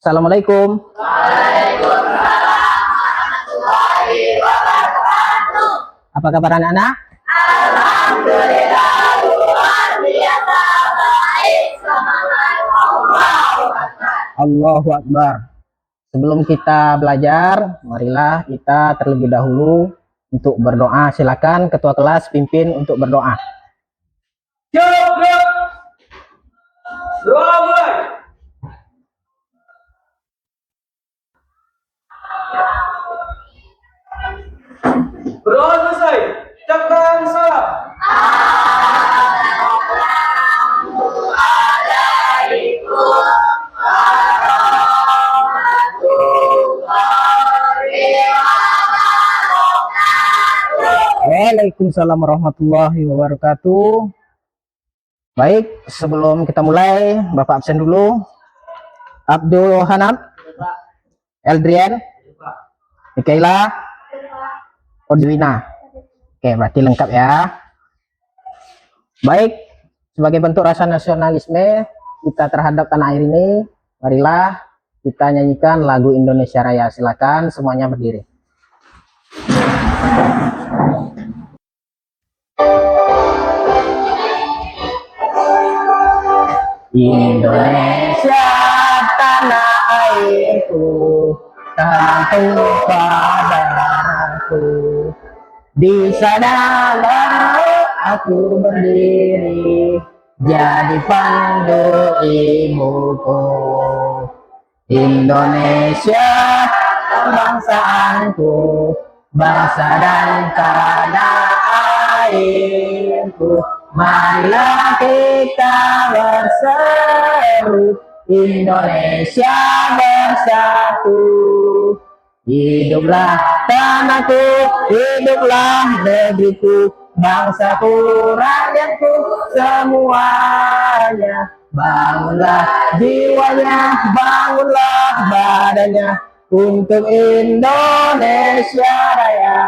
Assalamualaikum. Apa kabar anak-anak? Alhamdulillah, luar biasa baik. Semangat Allahu Akbar. Sebelum kita belajar, marilah kita terlebih dahulu untuk berdoa. Silakan ketua kelas pimpin untuk berdoa. Doa mulai. Berdoa selesai. Ucapkan salam. Waalaikumsalam warahmatullahi wabarakatuh. Baik, sebelum kita mulai, Bapak absen dulu. Abdul Hanam, Eldrian, Mikaela, Odwina. Oke, berarti lengkap ya. Baik, sebagai bentuk rasa nasionalisme kita terhadap tanah air ini, marilah kita nyanyikan lagu Indonesia Raya. Silakan semuanya berdiri. Indonesia tanah airku, tanah tumpah darahku. Di sanalah aku berdiri, jadi pandu ibuku. Indonesia kebangsaanku, bangsa dan tanah airku. Marilah kita berseru, Indonesia bersatu. Hiduplah tanahku, hiduplah negeriku, bangsaku, rakyatku, semuanya. Bangunlah jiwanya, bangunlah badannya, untuk Indonesia Raya.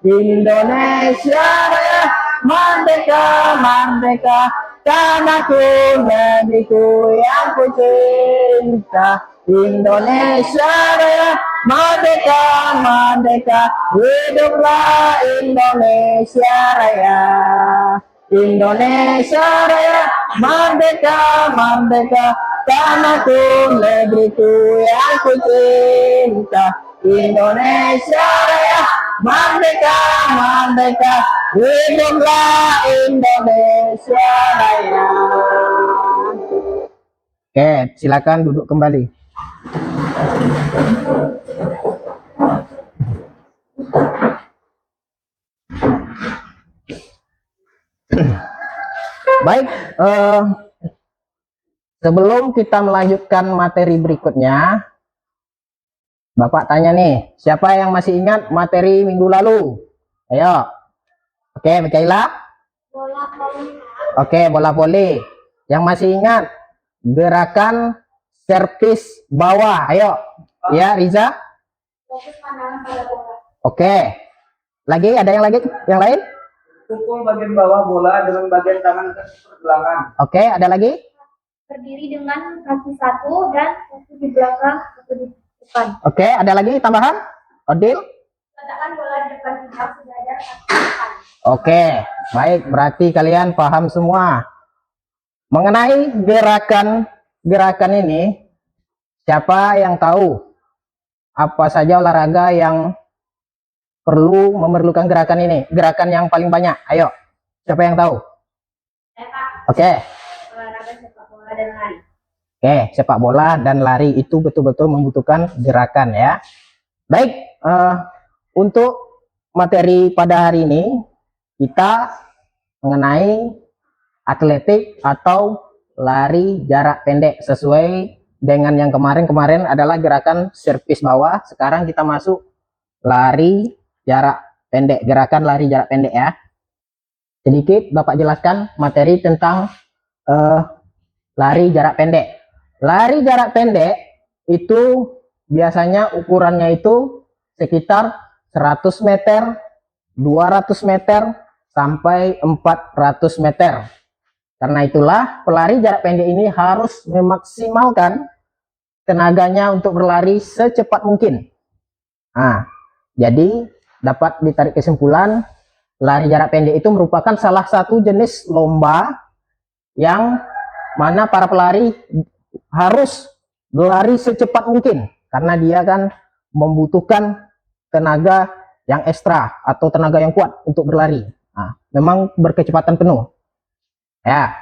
Indonesia Raya, merdeka, merdeka, tanahku, negeriku yang ku cinta. Indonesia Raya, merdeka, merdeka, hiduplah Indonesia Raya. Indonesia Raya, merdeka, merdeka, tanahku, negeriku yang ku cinta. Indonesia Raya, merdeka, merdeka, hiduplah Indonesia Raya. Oke, silakan duduk kembali. Baik, sebelum kita melanjutkan materi berikutnya, Bapak tanya nih, siapa yang masih ingat materi minggu lalu? Ayo. Oke, Mikaela? bola voli. Oke, bola voli. Yang masih ingat gerakan servis bawah. Ayo. Ya, Riza? Fokus pandangan pada bola. Oke. Lagi ada yang lagi? Yang lain? Pukul bagian bawah bola dengan bagian tangan ke pergelangan. Oke, ada lagi? Berdiri dengan kaki satu dan satu di belakang, satu di depan. Oke, ada lagi tambahan? Odil? Letakkan bola di depan kita sejajar kaki depan. Oke, baik. Berarti kalian paham semua. Mengenai gerakan ini, siapa yang tahu apa saja olahraga yang memerlukan gerakan ini? Gerakan yang paling banyak. Ayo, siapa yang tahu? Oke. Olahraga sepak bola dan lari. Oke, sepak bola dan lari itu betul-betul membutuhkan gerakan ya. Baik, untuk materi pada hari ini kita mengenai atletik atau lari jarak pendek sesuai dengan yang kemarin adalah gerakan servis bawah. Sekarang kita masuk lari jarak pendek, gerakan lari jarak pendek ya. Sedikit Bapak jelaskan materi tentang lari jarak pendek. Lari jarak pendek itu biasanya ukurannya itu sekitar 100 meter, 200 meter, sampai 400 meter. Karena itulah pelari jarak pendek ini harus memaksimalkan tenaganya untuk berlari secepat mungkin. Nah, jadi dapat ditarik kesimpulan lari jarak pendek itu merupakan salah satu jenis lomba yang mana para pelari harus berlari secepat mungkin karena dia kan membutuhkan tenaga yang ekstra atau tenaga yang kuat untuk berlari. Nah, memang berkecepatan penuh. Ya.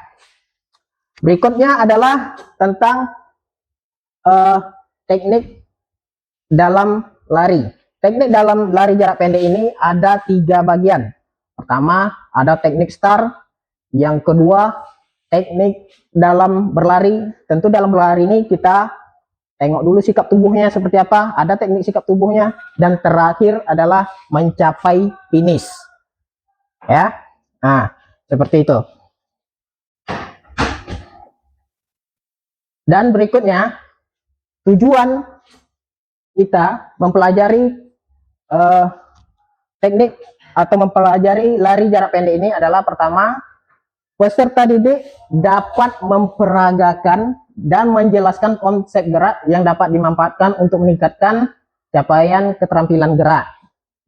Berikutnya adalah tentang teknik dalam lari. Teknik dalam lari jarak pendek ini ada 3 bagian. Pertama, ada teknik start. Yang kedua, teknik dalam berlari. Tentu dalam berlari ini kita tengok dulu sikap tubuhnya seperti apa. Ada teknik sikap tubuhnya. Dan terakhir adalah mencapai finish. Ya. Nah, seperti itu. Dan berikutnya, tujuan kita mempelajari teknik atau mempelajari lari jarak pendek ini adalah pertama, peserta didik dapat memperagakan dan menjelaskan konsep gerak yang dapat dimanfaatkan untuk meningkatkan capaian keterampilan gerak.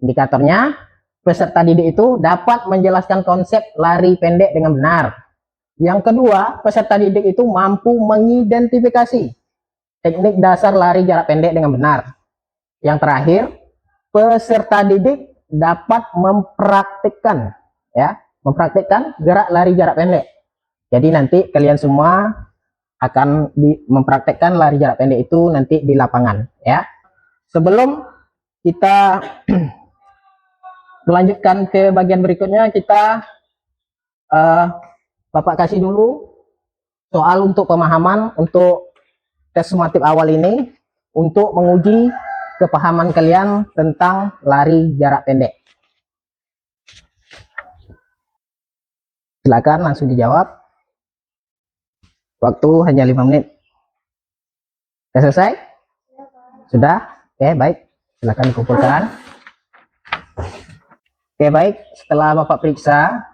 Indikatornya, peserta didik itu dapat menjelaskan konsep lari pendek dengan benar. Yang kedua, peserta didik itu mampu mengidentifikasi teknik dasar lari jarak pendek dengan benar. Yang terakhir, peserta didik dapat mempraktikkan gerak lari jarak pendek. Jadi nanti kalian semua akan mempraktekkan lari jarak pendek itu nanti di lapangan, ya. Sebelum kita melanjutkan ke bagian berikutnya, kita Bapak kasih dulu soal untuk pemahaman untuk tes sumatif awal ini untuk menguji kepahaman kalian tentang lari jarak pendek. Silakan langsung dijawab. Waktu hanya 5 menit. Sudah selesai? Sudah? Oke, baik. Silakan dikumpulkan. Oke, baik. Setelah Bapak periksa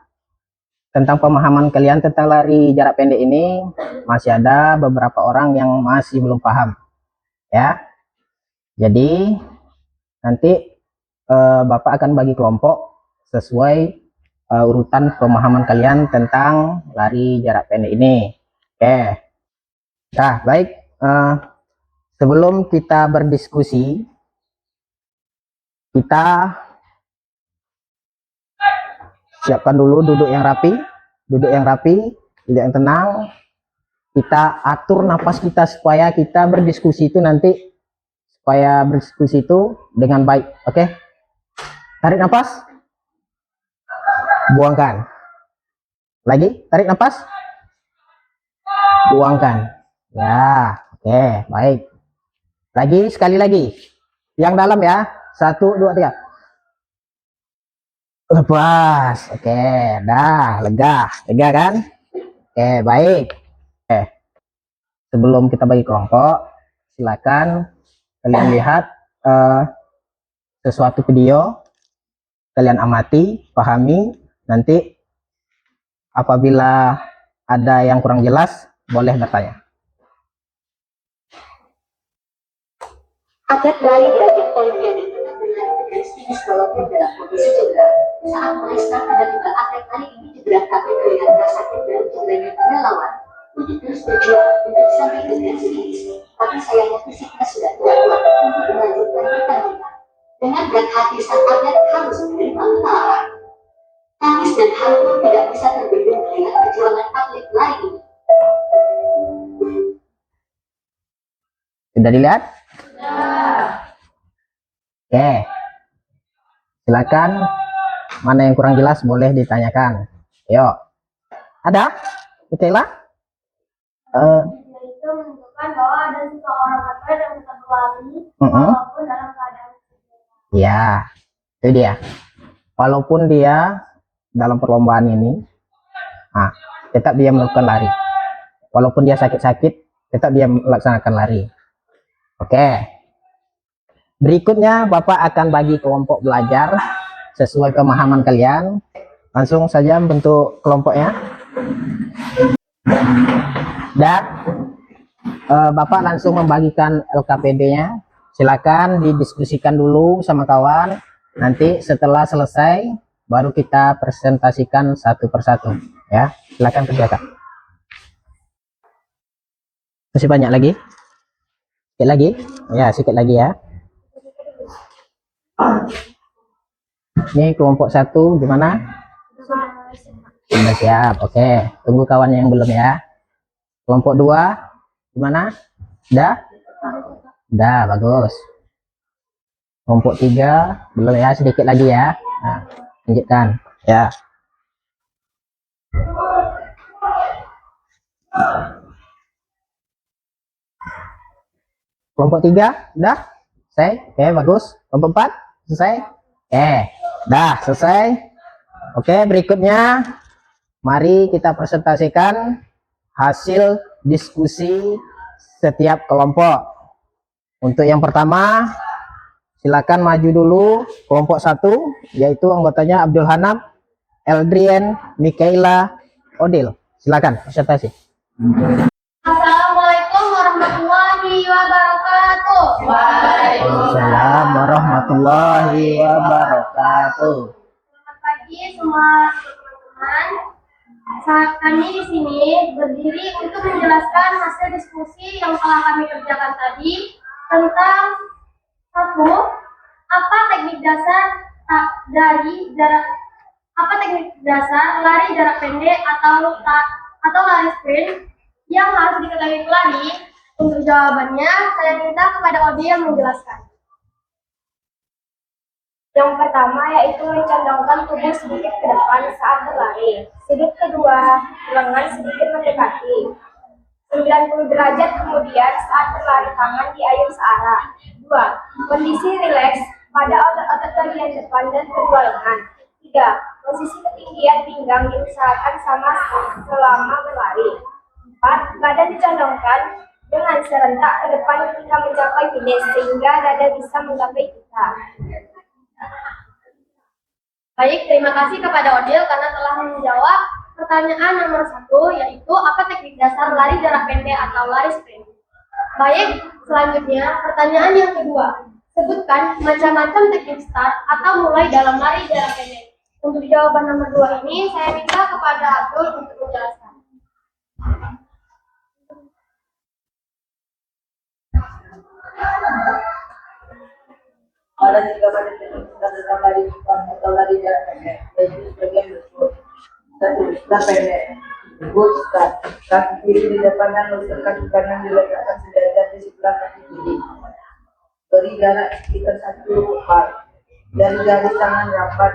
tentang pemahaman kalian tentang lari jarak pendek ini, masih ada beberapa orang yang masih belum paham, ya. Jadi nanti Bapak akan bagi kelompok sesuai urutan pemahaman kalian tentang lari jarak pendek ini. Oke. Nah, baik. Sebelum kita berdiskusi, kita siapkan dulu duduk yang rapi, duduk yang tenang. Kita atur napas kita supaya kita berdiskusi itu nanti dengan baik. Oke? Tarik napas, buangkan. Lagi, tarik napas, buangkan. Ya, oke, baik. Lagi, sekali lagi. Yang dalam ya. 1, 2, 3. Lepas. Oke, dah, lega kan? Oke, baik. Oke. Sebelum kita bagi kelompok, silakan kalian lihat sesuatu video, kalian amati, pahami. Nanti apabila ada yang kurang jelas, boleh bertanya. Atlet lari di ajang Olimpiade dengan garis finish walaupun dalam kondisi cedera. Saat merestart tiba-tiba atlet lari ini cedera tapi kelihatan sakit dan cederanya pada lawan untuk terus berjuang untuk sampai ke garis finish. Tapi sayangnya fisiknya sudah tidak kuat untuk melanjutkan pertandingan. Dengan berat hati sang atlet harus menerima kekalahan. Tangis dan haru pun tidak bisa terbendung melihat perjuangan atlet lari ini. Sudah dilihat? Oke, silakan. Mana yang kurang jelas boleh ditanyakan. Yuk, ada? Mikaela? Itu menunjukkan bahwa ada seseorang atlet yang bisa berlari walaupun dalam keadaan Ya, itu dia. Walaupun dia dalam perlombaan ini, tetap dia melakukan lari. Walaupun dia sakit-sakit, tetap dia melaksanakan lari. Oke. Berikutnya Bapak akan bagi kelompok belajar sesuai pemahaman kalian. Langsung saja bentuk kelompoknya. Dan Bapak langsung membagikan LKPD-nya. Silakan didiskusikan dulu sama kawan. Nanti setelah selesai baru kita presentasikan satu persatu ya. Silakan kerjakan. Masih banyak lagi? Sikit lagi? Ya, sikit lagi ya. Ini kelompok 1 gimana? Sudah siap. Oke, tunggu kawan yang belum ya. Kelompok 2 gimana? Udah, bagus. Kelompok 3 belum ya, sedikit lagi ya. Nah, lanjutkan ya. Kelompok 3 udah selesai. Oke, bagus. Kelompok 4 selesai. Dah selesai. Oke, berikutnya mari kita presentasikan hasil diskusi setiap kelompok. Untuk yang pertama, silakan maju dulu kelompok 1, yaitu anggotanya Abdul Hanam, Eldrian, Mikaela, Odil. Silakan presentasi. Assalamualaikum warahmatullahi wabarakatuh. Waalaikumsalam warahmatullahi wabarakatuh. Selamat pagi semua teman-teman. Saat kami di sini berdiri untuk menjelaskan hasil diskusi yang telah kami kerjakan tadi tentang satu, apa teknik dasar lari jarak pendek atau lari sprint yang harus diketahui pelari. Untuk jawabannya, saya minta kepada Odi yang menjelaskan. Yang pertama yaitu mencondongkan tubuh sedikit ke depan saat berlari. Sudut kedua, lengan sedikit mendekati. 90 derajat kemudian saat berlari tangan diayun searah. 2. Kondisi rileks pada otot-otot bagian depan dan kedua lengan. 3. Posisi ketinggian pinggang diusahakan sama selama berlari. 4. Badan dicondongkan dengan serentak ke depan ketika mencapai finish sehingga dada bisa menggapai kita. Baik, terima kasih kepada Odil karena telah menjawab pertanyaan nomor 1, yaitu apa teknik dasar lari jarak pendek atau lari sprint. Baik, selanjutnya pertanyaan yang kedua. Sebutkan macam-macam teknik start atau mulai dalam lari jarak pendek. Untuk jawaban nomor 2 ini, saya minta kepada Abdul untuk menjelaskan. Ada 3 badan teknik dalam lari cepat atau lari jarak pendek, yaitu sebagian berikut. 1. Start pendek. Good start. Kaki kiri di depan dan lutut kaki kanan diletakkan sejajar di sebelah kaki kiri. Beri jarak sekitar 1 part. Jari-jari tangan rapat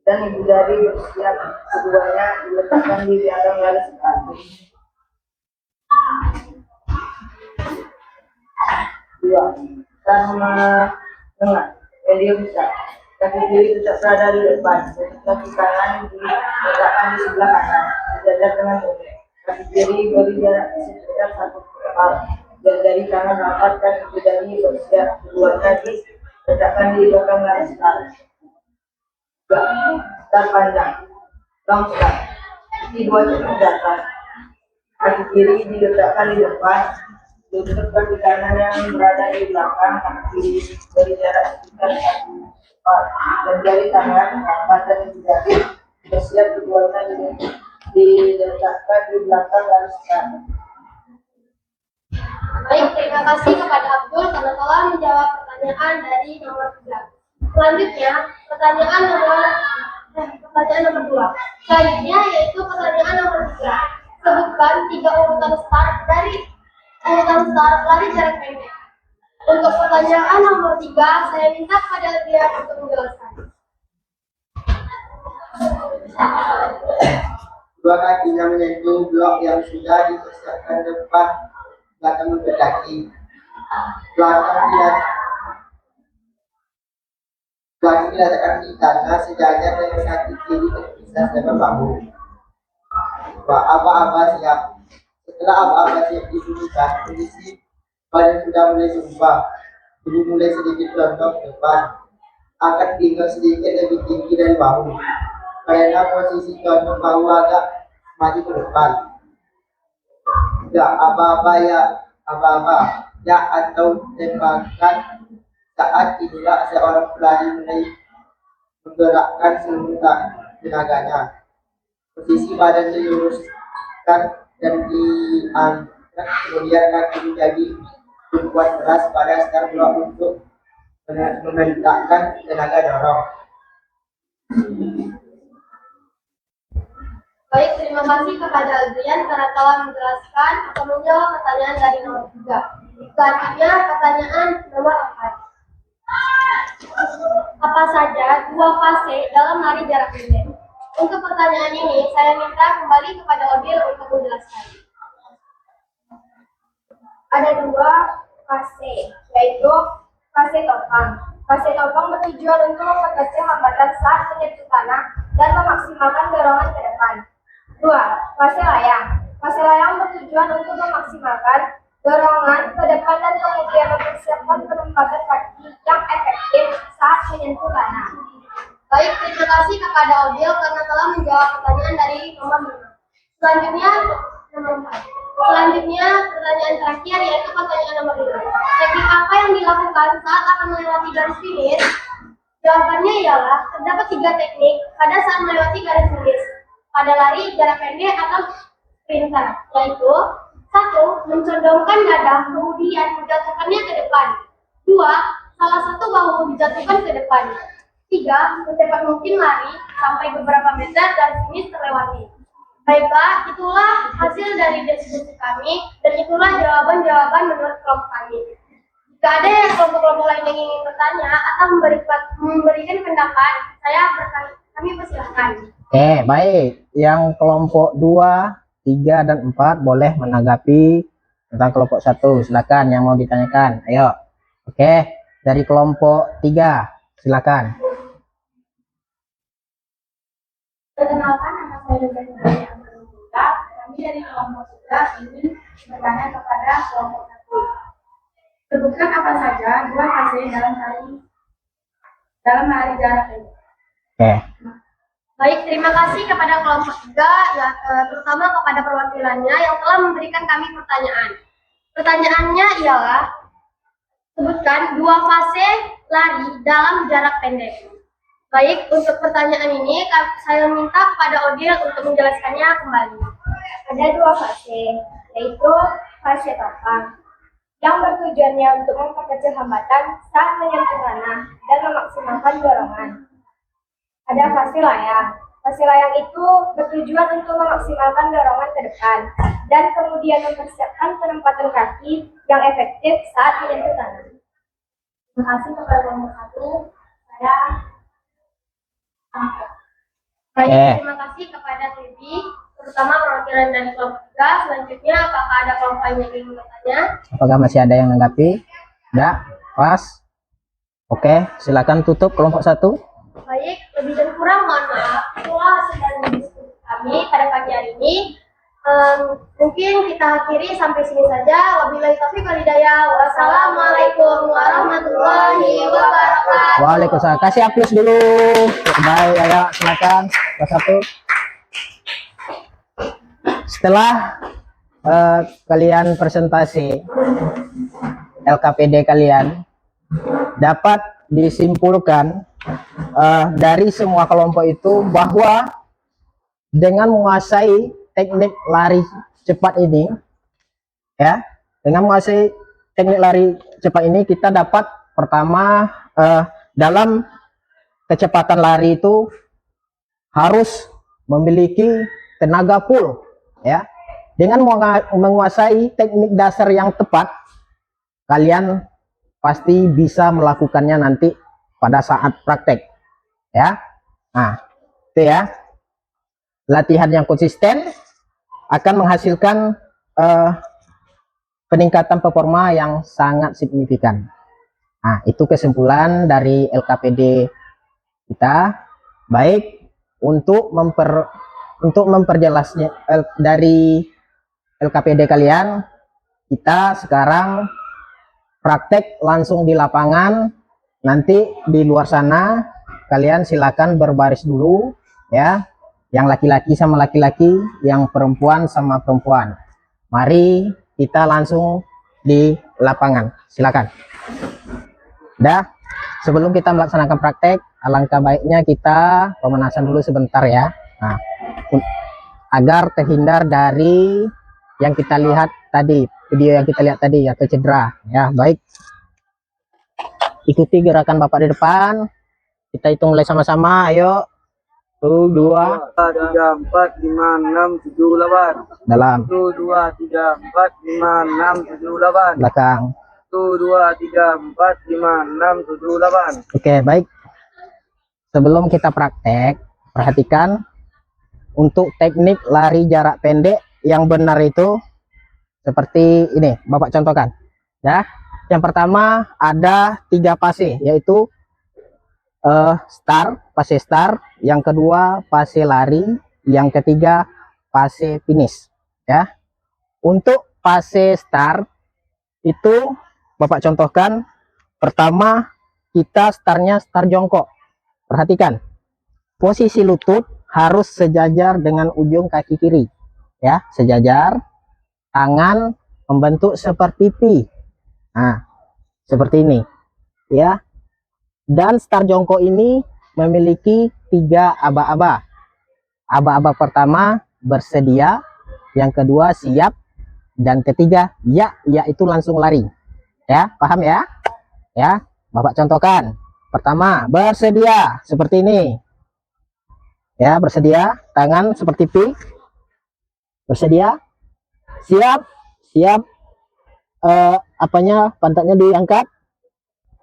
dan ibu jari bersiap, keduanya diletakkan di belakang garis start. 2. Sama tengah, medium start. Kaki kiri tetap berada di depan, kaki kanan diletakkan di sebelah kanan, sejajar dengan bebek. Kaki kiri beri jarak sekitar 1 part. Jari tangan rapat dan ibu jari bersiap, keduanya diletakkan di belakang garis start. 2. Start panjang, long start. Kaki dua cukup datar. Kaki kiri diletakkan di depan, lutut kaki kanan yang berada di belakang kaki kiri beri jarak sekitar 1 part. Dan jari tangan rapat dan ibu jari bersiap, keduanya diletakkan di belakang garis start. Baik, terima kasih kepada Abdul karena telah menjawab pertanyaan dari nomor 3. Selanjutnya, pertanyaan nomor 2. Selanjutnya yaitu pertanyaan nomor 3. Sebutkan 3 urutan start dari urutan start lari jarak pendek. Untuk pertanyaan nomor 3, saya minta kepada dia untuk menjelaskan. Dua kakinya menyentuh blok yang sudah dipersiapkan depan belakang lutut kaki. Belakang diletakkan di tanah sejajar dengan kaki kiri terpisah dengan bahu. Aba-aba siap. Setelah aba-aba siap dibunyikan, kondisi badan sudah mulai sumpah. Tubuh mulai sedikit condong ke depan. Angkat pinggang sedikit lebih tinggi dari bahu. Karena posisi condong bahu agak maju ke depan. Tidak, aba-aba, ya atau tembakan. Saat inilah seorang pelari mulai menggerakkan seluruh tenaganya. Posisi badan diluruskan dan diangkat, kemudian kaki menjadi tumpuan keras pada start block untuk mengendalikan tenaga dorong. Baik, terima kasih kepada Adrian karena telah menjelaskan atau menjawab pertanyaan dari nomor 3. Selanjutnya pertanyaan nomor 4. Apa saja dua fase dalam lari jarak pendek? Untuk pertanyaan ini, saya minta kembali kepada Odil untuk menjelaskan. Ada dua fase, yaitu fase topang. Fase topang bertujuan untuk memperkecil hambatan saat menyentuh tanah dan memaksimalkan dorongan ke depan. 2. Fase layang. Fase layang bertujuan untuk memaksimalkan dorongan ke depan dan kemudian mempersiapkan penempatan kaki yang efektif saat menyentuh tanah. Baik, terima kasih kepada Odil karena telah menjawab pertanyaan dari nomor 5. Selanjutnya, nomor 4. Selanjutnya, pertanyaan terakhir yaitu pertanyaan nomor 5. Teknik apa yang dilakukan saat akan melewati garis finish? Jawabannya ialah terdapat 3 teknik pada saat melewati garis finish pada lari jarak pendek atau sprinter, yaitu 1. Mencondongkan dada kemudian menjatuhkannya ke depan. 2. Salah satu bahu dijatuhkan ke depan. 3. Secepat mungkin lari sampai beberapa meter garis finish terlewati. Baiklah, itulah hasil dari diskusi kami dan itulah jawaban-jawaban menurut kelompok kami. Jika ada kelompok-kelompok lain yang ingin bertanya atau memberikan pendapat, kami persilahkan. Oke, baik. Yang kelompok 2, 3, dan 4 boleh menanggapi tentang kelompok 1. Silakan yang mau ditanyakan. Ayo. Oke, dari kelompok 3, silakan. Perkenalkan, nama saya Dr. Nurul Amrullah. Kami dari kelompok 3 ingin bertanya kepada kelompok 1. Sebutkan apa saja dua fase dalam lari jarak pendek. Oke. Baik, terima kasih kepada kelompok 3, terutama kepada perwakilannya yang telah memberikan kami pertanyaan. Pertanyaannya ialah, sebutkan dua fase lari dalam jarak pendek. Baik, untuk pertanyaan ini saya minta kepada Odil untuk menjelaskannya kembali. Ada dua fase, yaitu fase topang, yang bertujuannya untuk memperkecil hambatan saat menyentuh tanah dan memaksimalkan dorongan. Ada fase layang. Fase layang itu bertujuan untuk memaksimalkan dorongan ke depan dan kemudian mempersiapkan penempatan kaki yang efektif saat menyentuh tanah. Terima kasih kepada kelompok 1. Saya terima kasih kepada Tribi, terutama perwakilan dari kelompok 3. Selanjutnya, apakah ada kelompok lain yang ingin bertanya? Apakah masih ada yang menanggapi? Tidak? Pas? Oke, silakan tutup kelompok 1. Baik, lebih dan kurang mohon maaf. Itulah hasil dari diskusi kami pada pagi hari ini. Mungkin kita akhiri sampai sini saja. Wabillahi taufiq wal hidayah. Wassalamualaikum warahmatullahi wabarakatuh. Waalaikumsalam. Kasih aplaus dulu. Baik, ayo silakan. Kelas 1. Setelah kalian presentasi LKPD kalian, dapat disimpulkan dari semua kelompok itu bahwa dengan menguasai teknik lari cepat ini, ya, dengan menguasai teknik lari cepat ini kita dapat pertama dalam kecepatan lari itu harus memiliki tenaga full, ya. Dengan menguasai teknik dasar yang tepat, kalian pasti bisa melakukannya nanti pada saat praktek, ya. Nah, itu ya, latihan yang konsisten akan menghasilkan peningkatan performa yang sangat signifikan. Nah, itu kesimpulan dari LKPD kita. Baik, untuk memperjelasnya dari LKPD kalian, kita sekarang praktek langsung di lapangan. Nanti di luar sana kalian silakan berbaris dulu, ya, yang laki-laki sama laki-laki, yang perempuan sama perempuan. Mari kita langsung di lapangan. Silakan. Dah, sebelum kita melaksanakan praktek, alangkah baiknya kita pemanasan dulu sebentar ya. Nah, agar terhindar dari yang kita lihat tadi, video yang kita lihat tadi atau cedera ya. Baik, ikuti gerakan Bapak di depan. Kita hitung mulai sama-sama. Ayo. 1, 2, 3, 4, 5, 6, 7, 8. dalam 1, 2, 3, 4, 5, 6, 7, 8. belakang. 1, 2, 3, 4, 5, 6, 7, 8. Oke, baik. Sebelum kita praktek, perhatikan untuk teknik lari jarak pendek yang benar itu seperti ini. Bapak contohkan ya. Yang pertama ada 3 fase, yaitu fase start, yang kedua fase lari, yang ketiga fase finish ya. Untuk fase start itu Bapak contohkan, pertama kita startnya start jongkok. Perhatikan, posisi lutut harus sejajar dengan ujung kaki kiri ya, sejajar, tangan membentuk seperti P. Nah, seperti ini ya. Dan start jongkok ini memiliki 3 aba-aba. Aba-aba pertama bersedia, yang kedua siap, dan ketiga ya, yaitu langsung lari. Ya, paham ya? Ya, Bapak contohkan. Pertama, bersedia seperti ini. Ya, bersedia, tangan seperti P. Bersedia, siap, siap. Pantatnya diangkat.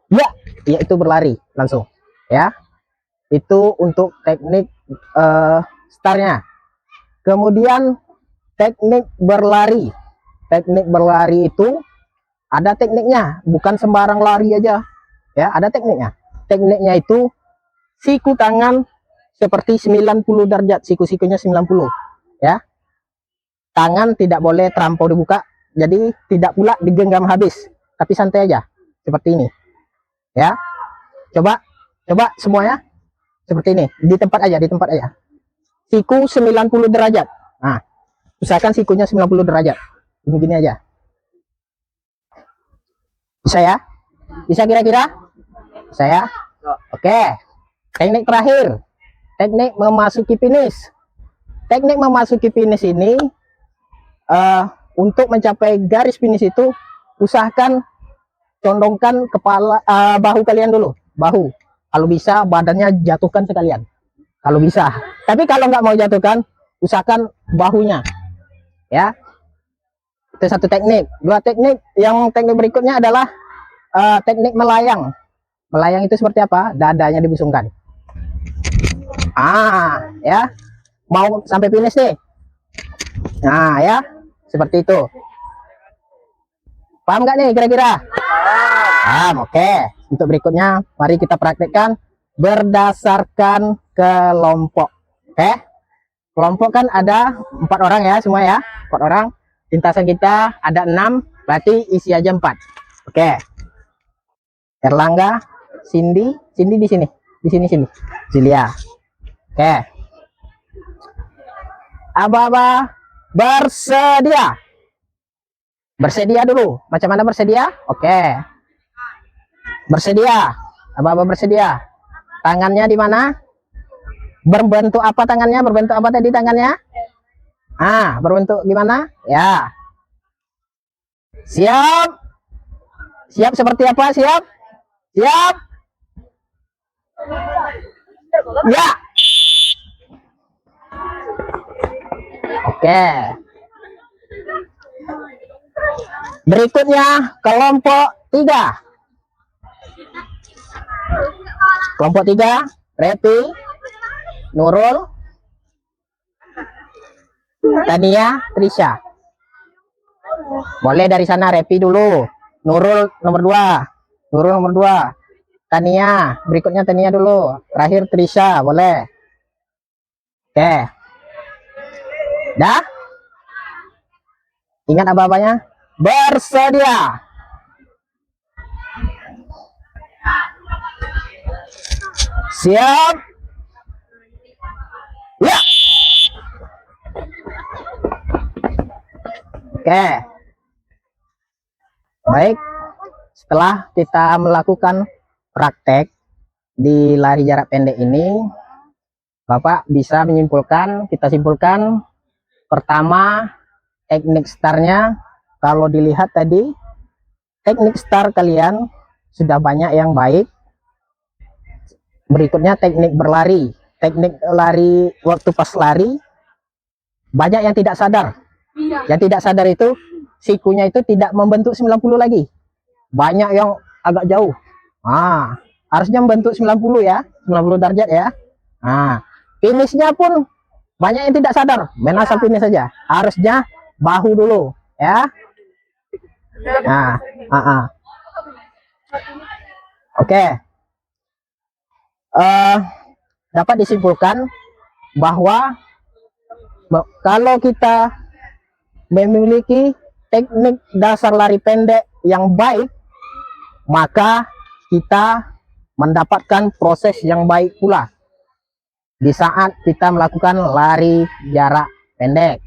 Ya, yaitu berlari langsung ya. Itu untuk teknik startnya. Kemudian teknik berlari. Teknik berlari itu ada tekniknya, bukan sembarang lari aja ya, ada tekniknya. Tekniknya itu siku tangan seperti 90 derajat, siku-sikunya 90 ya. Tangan tidak boleh terlampau dibuka, jadi tidak pula digenggam habis, tapi santai aja seperti ini ya. Coba semuanya seperti ini, di tempat aja, siku 90 derajat. Nah, usahakan sikunya 90 derajat, begini aja. Bisa ya? Bisa kira-kira? Saya? Oke. Teknik terakhir, teknik memasuki finish. Teknik memasuki finish ini untuk mencapai garis finish itu usahakan condongkan kepala, bahu kalian dulu, bahu. Kalau bisa badannya jatuhkan sekalian, kalau bisa. Tapi kalau nggak mau jatuhkan, usahakan bahunya ya. Itu satu teknik. Dua teknik, yang teknik berikutnya adalah teknik melayang. Melayang itu seperti apa? Dadanya dibusungkan. Ya, mau sampai finish nih. Nah ya, seperti itu. Paham nggak nih kira-kira? Paham. Oke. Untuk berikutnya, mari kita praktekkan berdasarkan kelompok. Oke. Kelompok kan ada 4 orang ya, semua ya, 4 orang. Lintasan kita ada 6, berarti isi aja 4. Oke. Erlangga, Cindy di sini, Zilia. Oke. Aba-aba bersedia. Bersedia dulu. Macam mana bersedia? Oke. Bersedia. Aba-aba bersedia. Tangannya di mana? Berbentuk apa tangannya? Berbentuk apa tadi tangannya? Berbentuk gimana? Ya. Siap. Siap seperti apa? Siap. Siap. Ya. Oke. Berikutnya kelompok 3. Kelompok 3, Repi, Nurul, Tania, Trisha. Boleh dari sana Repi dulu. Nurul nomor 2. Tania, berikutnya Tania dulu. Terakhir Trisha, boleh. Oke. Dah? Ingat apa-apanya? Bersedia. Siap. Ya. Oke. Baik, setelah kita melakukan praktek di lari jarak pendek ini, Bapak bisa menyimpulkan, kita simpulkan, pertama teknik startnya, kalau dilihat tadi teknik start kalian sudah banyak yang baik. Berikutnya teknik berlari, teknik lari waktu pas lari banyak yang tidak sadar. Yang tidak sadar itu sikunya itu tidak membentuk 90 lagi, banyak yang agak jauh. Harusnya membentuk 90 ya, 90 derajat ya. Finishnya pun banyak yang tidak sadar, main asal finish saja, harusnya bahu dulu ya. Oke. Dapat disimpulkan bahwa kalau kita memiliki teknik dasar lari pendek yang baik, maka kita mendapatkan proses yang baik pula di saat kita melakukan lari jarak pendek.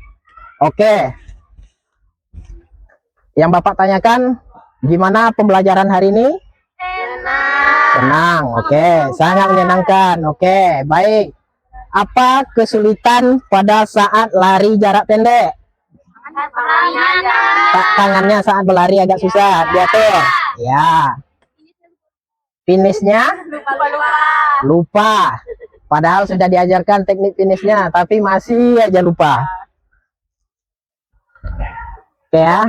Oke. Yang Bapak tanyakan, gimana pembelajaran hari ini? Senang. Oke, sangat menyenangkan. Oke, baik. Apa kesulitan pada saat lari jarak pendek? Tangannya saat berlari agak susah diatur. Ya. Finishnya lupa. Padahal sudah diajarkan teknik finishnya, tapi masih aja lupa. Oke ya.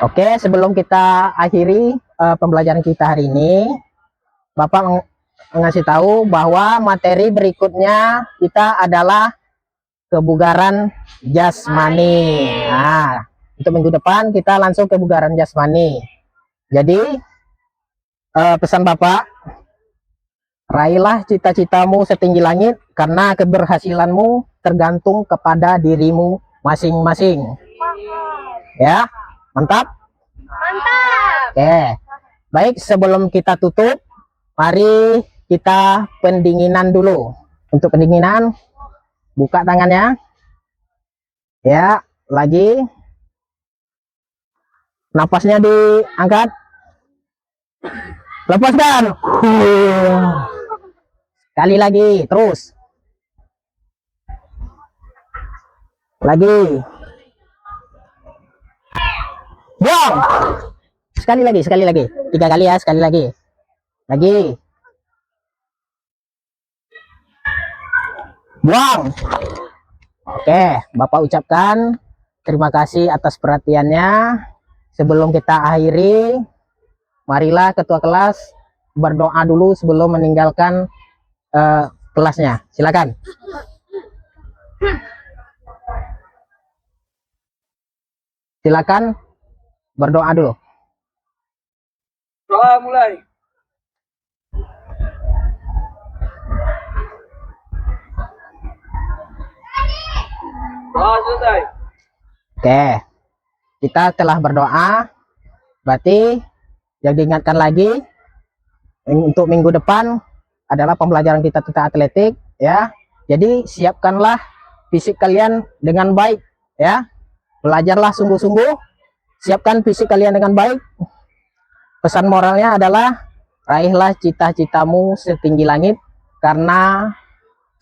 Oke, sebelum kita akhiri pembelajaran kita hari ini, Bapak ngasih tahu bahwa materi berikutnya kita adalah kebugaran jasmani. Untuk minggu depan kita langsung kebugaran jasmani. Jadi pesan Bapak, raihlah cita-citamu setinggi langit, karena keberhasilanmu tergantung kepada dirimu masing-masing. Ya, mantap? Mantap. Oke, baik, sebelum kita tutup, mari kita pendinginan dulu. Untuk pendinginan, buka tangannya. Ya, lagi. Napasnya diangkat. Lepaskan. Sekali lagi, terus. Lagi. Buang. Sekali lagi. 3 kali ya, sekali lagi. Lagi. Buang. Oke, Bapak ucapkan terima kasih atas perhatiannya. Sebelum kita akhiri, marilah ketua kelas berdoa dulu sebelum meninggalkan kelasnya. Silakan. Silakan berdoa dulu. Doa mulai. Doa selesai. Oke, kita telah berdoa, berarti yang diingatkan lagi untuk minggu depan adalah pembelajaran kita tentang atletik ya. Jadi siapkanlah fisik kalian dengan baik ya. Belajarlah sungguh-sungguh, siapkan fisik kalian dengan baik. Pesan moralnya adalah raihlah cita-citamu setinggi langit, karena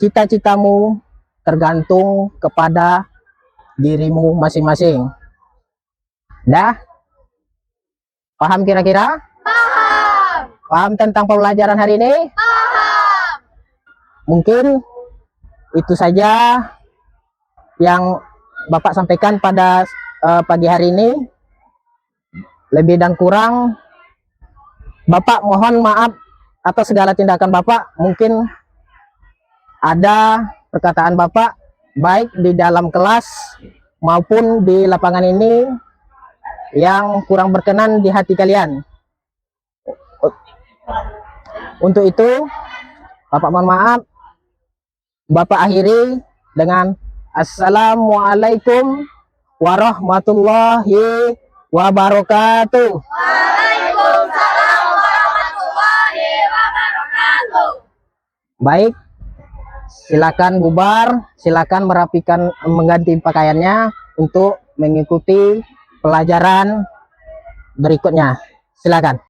cita-citamu tergantung kepada dirimu masing-masing. Dah? Paham kira-kira? Paham tentang pembelajaran hari ini? Paham. Mungkin itu saja yang Bapak sampaikan pada pagi hari ini. Lebih dan kurang, Bapak mohon maaf atas segala tindakan Bapak. Mungkin ada perkataan Bapak baik di dalam kelas maupun di lapangan ini yang kurang berkenan di hati kalian. Untuk itu Bapak mohon maaf. Bapak akhiri dengan Assalamualaikum warahmatullahi wabarakatuh. Waalaikumsalam warahmatullahi wabarakatuh. Baik, silakan bubar, silakan merapikan, mengganti pakaiannya untuk mengikuti pelajaran berikutnya. Silakan.